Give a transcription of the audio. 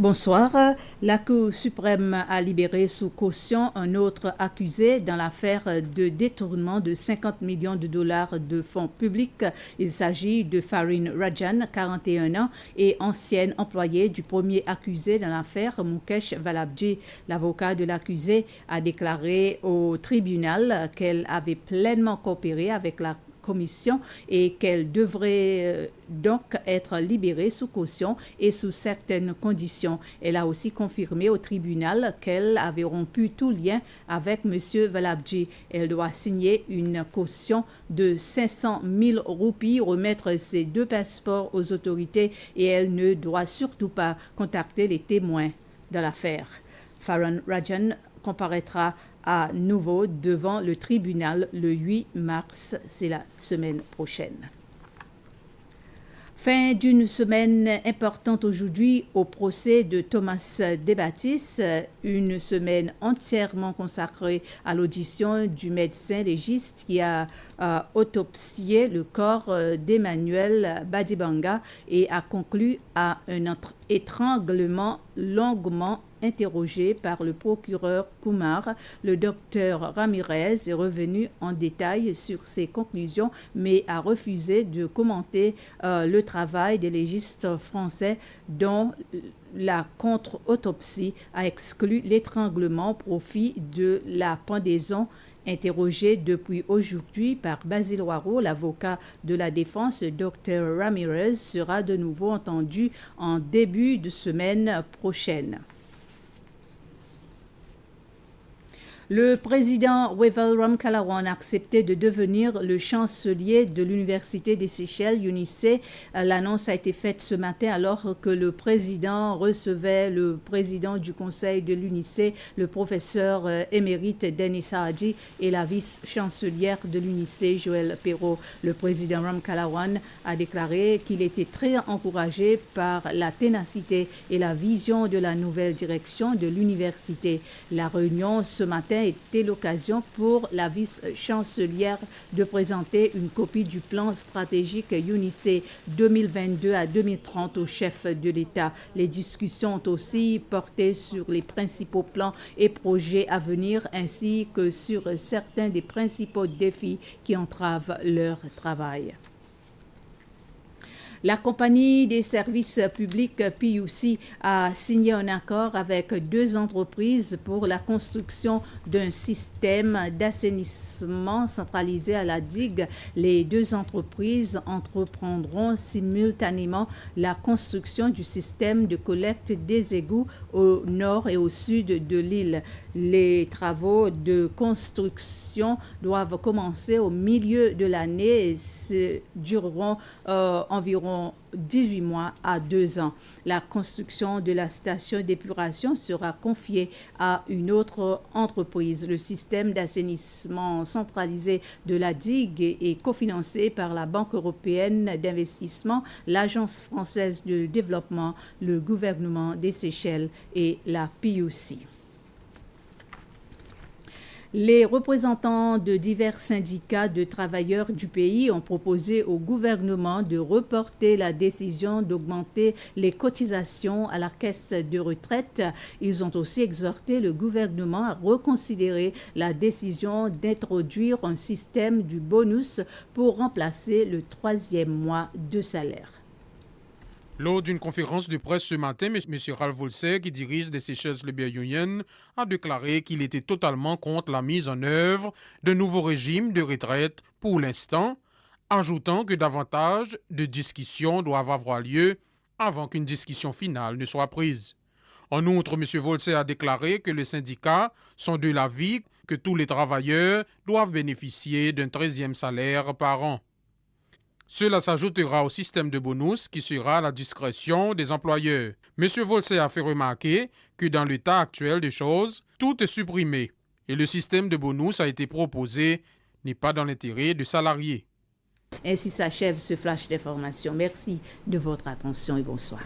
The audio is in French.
Bonsoir. La Cour suprême a libéré sous caution un autre accusé dans l'affaire de détournement de 50 millions de dollars de fonds publics. Il s'agit de Fareen Rajan, 41 ans, et ancienne employée du premier accusé dans l'affaire, Mukesh Valabji. L'avocat de l'accusé a déclaré au tribunal qu'elle avait pleinement coopéré avec la commission et qu'elle devrait donc être libérée sous caution et sous certaines conditions. Elle a aussi confirmé au tribunal qu'elle avait rompu tout lien avec M. Valabji. Elle doit signer une caution de 500 000 roupies, remettre ses 2 passeports aux autorités et elle ne doit surtout pas contacter les témoins de l'affaire. Fareen Rajan comparaîtra à nouveau devant le tribunal le 8 mars, c'est la semaine prochaine. Fin d'une semaine importante aujourd'hui au procès de Thomas Desbaptistes, une semaine entièrement consacrée à l'audition du médecin légiste qui a autopsié le corps d'Emmanuel Badibanga et a conclu à un étranglement longuement interrogé par le procureur Kumar. Le docteur Ramirez est revenu en détail sur ses conclusions, mais a refusé de commenter le travail des légistes français dont la contre-autopsie a exclu l'étranglement au profit de la pendaison. Interrogé depuis aujourd'hui par Basile Waro, l'avocat de la défense, Dr Ramirez sera de nouveau entendu en début de semaine prochaine. Le président Wavell Ramkalawan a accepté de devenir le chancelier de l'Université des Seychelles, UNISE. L'annonce a été faite ce matin alors que le président recevait le président du conseil de l'UNISE, le professeur émérite Denis Haji, et la vice-chancelière de l'UNISE, Joël Perrault. Le président Ramkalawan a déclaré qu'il était très encouragé par la ténacité et la vision de la nouvelle direction de l'université. La réunion ce matin était l'occasion pour la vice-chancelière de présenter une copie du plan stratégique UNISE 2022 à 2030 au chef de l'État. Les discussions ont aussi porté sur les principaux plans et projets à venir ainsi que sur certains des principaux défis qui entravent leur travail. La compagnie des services publics PUC a signé un accord avec 2 entreprises pour la construction d'un système d'assainissement centralisé à la digue. Les 2 entreprises entreprendront simultanément la construction du système de collecte des égouts au nord et au sud de l'île. Les travaux de construction doivent commencer au milieu de l'année et dureront environ 18 mois à 2 ans. La construction de la station d'épuration sera confiée à une autre entreprise. Le système d'assainissement centralisé de la digue est cofinancé par la Banque européenne d'investissement, l'Agence française de développement, le gouvernement des Seychelles et la PUC. Les représentants de divers syndicats de travailleurs du pays ont proposé au gouvernement de reporter la décision d'augmenter les cotisations à la caisse de retraite. Ils ont aussi exhorté le gouvernement à reconsidérer la décision d'introduire un système du bonus pour remplacer le 3e mois de salaire. Lors d'une conférence de presse ce matin, M. Ralph Volser, qui dirige les Seychelles Labour Union, a déclaré qu'il était totalement contre la mise en œuvre d'un nouveau régime de retraite pour l'instant, ajoutant que davantage de discussions doivent avoir lieu avant qu'une discussion finale ne soit prise. En outre, M. Volser a déclaré que les syndicats sont de l'avis que tous les travailleurs doivent bénéficier d'un 13e salaire par an. Cela s'ajoutera au système de bonus qui sera à la discrétion des employeurs. M. Volser a fait remarquer que dans l'état actuel des choses, tout est supprimé et le système de bonus a été proposé n'est pas dans l'intérêt des salariés. Ainsi s'achève ce flash d'information. Merci de votre attention et bonsoir.